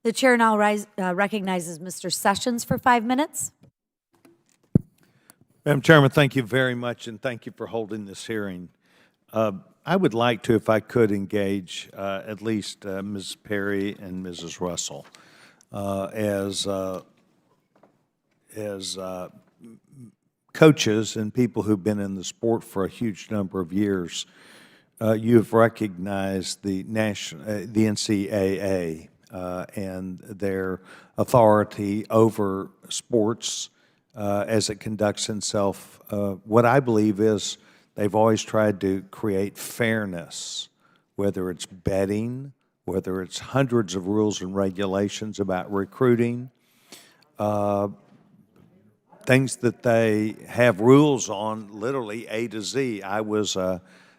The chair now recognizes Mr. Sessions for 5 minutes. Madam Chairman, thank you very much, and thank you for holding this hearing. I would like to, if I could, engage at least Ms. Perry and Mrs. Russell as coaches and people who've been in the sport for a huge number of years. You have recognized the NCAA and their authority over sports as it conducts itself. What I believe is they've always tried to create fairness, whether it's betting, whether it's hundreds of rules and regulations about recruiting, things that they have rules on literally A to Z. I was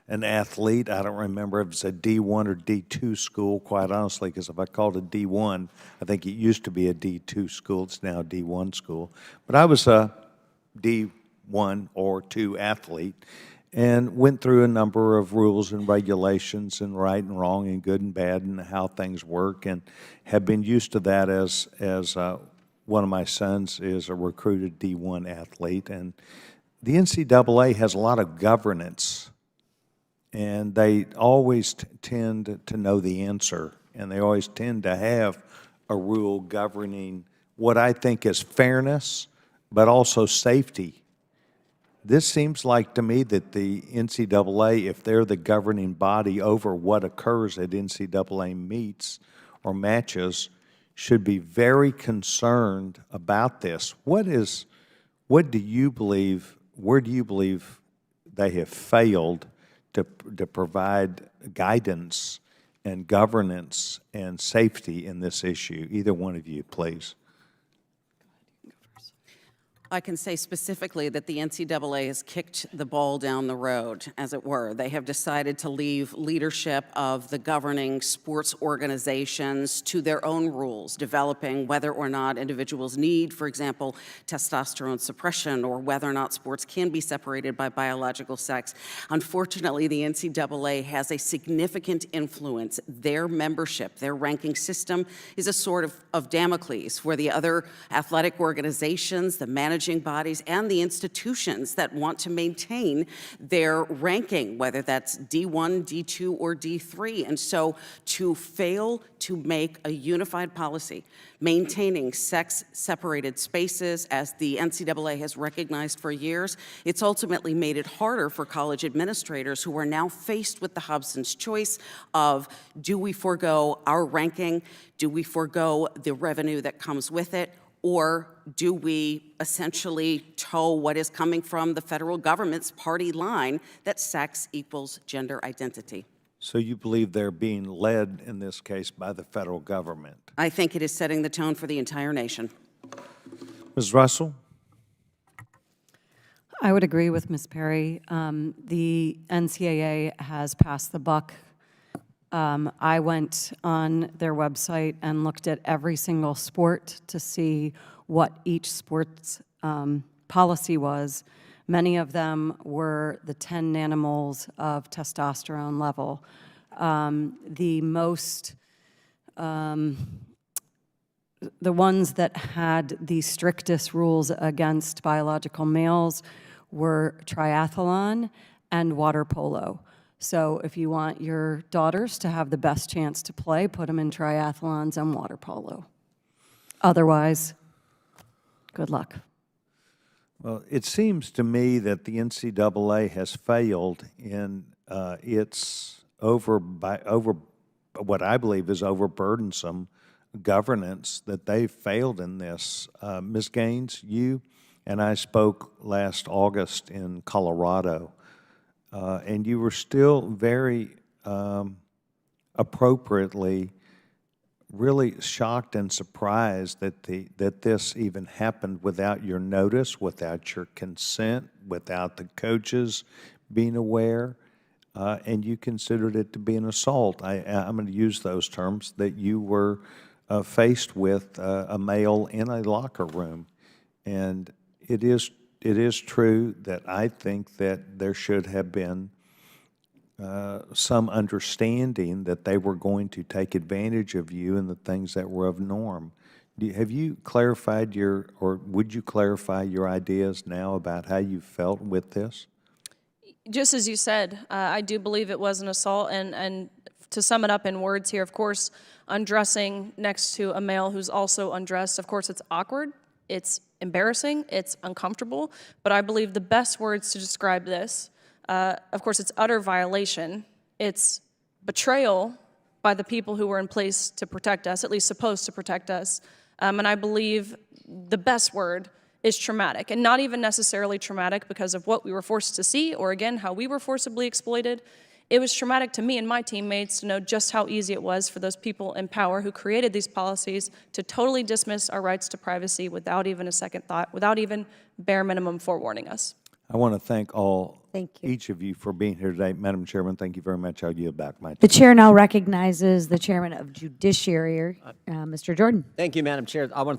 an athlete. I don't remember if it's a D1 or D2 school, quite honestly, because if I called it D1, I think it used to be a D2 school. It's now a D1 school. But I was a D1 or 2 athlete and went through a number of rules and regulations and right and wrong and good and bad and how things work, and have been used to that as one of my sons is a recruited D1 athlete. And the NCAA has a lot of governance, and they always tend to know the answer, and they always tend to have a rule governing what I think is fairness, but also safety. This seems like to me that the NCAA, if they're the governing body over what occurs at NCAA meets or matches, should be very concerned about this. What do you believe, where do you believe they have failed to provide guidance and governance and safety in this issue? Either one of you, please. I can say specifically that the NCAA has kicked the ball down the road, as it were. They have decided to leave leadership of the governing sports organizations to their own rules, developing whether or not individuals need, for example, testosterone suppression, or whether or not sports can be separated by biological sex. Unfortunately, the NCAA has a significant influence. Their membership, their ranking system is a sort of Damocles, where the other athletic organizations, the managing bodies, and the institutions that want to maintain their ranking, whether that's D1, D2, or D3. And so to fail to make a unified policy maintaining sex-separated spaces, as the NCAA has recognized for years, it's ultimately made it harder for college administrators who are now faced with the Hobson's choice of, do we forego our ranking? Do we forego the revenue that comes with it? Or do we essentially toe what is coming from the federal government's party line that sex equals gender identity? So you believe they're being led, in this case, by the federal government? I think it is setting the tone for the entire nation. Ms. Russell? I would agree with Ms. Perry. The NCAA has passed the buck. I went on their website and looked at every single sport to see what each sport's policy was. Many of them were the 10 nanomoles of testosterone level. The ones that had the strictest rules against biological males were triathlon and water polo. So if you want your daughters to have the best chance to play, put them in triathlons and water polo. Otherwise, good luck. Well, it seems to me that the NCAA has failed in its what I believe is overburdensome governance, that they've failed in this. Ms. Gaines, you and I spoke last August in Colorado, and you were still very appropriately really shocked and surprised that this even happened without your notice, without your consent, without the coaches being aware, and you considered it to be an assault. I'm going to use those terms, that you were faced with a male in a locker room. And it is true that I think that there should have been some understanding that they were going to take advantage of you and the things that were of norm. Have you clarified or would you clarify your ideas now about how you felt with this? Just as you said, I do believe it was an assault, and to sum it up in words here, of course, undressing next to a male who's also undressed, of course, it's awkward, it's embarrassing, it's uncomfortable, but I believe the best words to describe this, of course, it's utter violation, it's betrayal by the people who were in place to protect us, at least supposed to protect us, and I believe the best word is traumatic, and not even necessarily traumatic because of what we were forced to see or, again, how we were forcibly exploited. It was traumatic to me and my teammates to know just how easy it was for those people in power who created these policies to totally dismiss our rights to privacy without even a second thought, without even bare minimum forewarning us. I want to thank Thank you. each of you for being here today. Madam Chairman, thank you very much. I'll yield back my time. The chair now recognizes the chairman of Judiciary, Mr. Jordan. Thank you, Madam Chair. I want to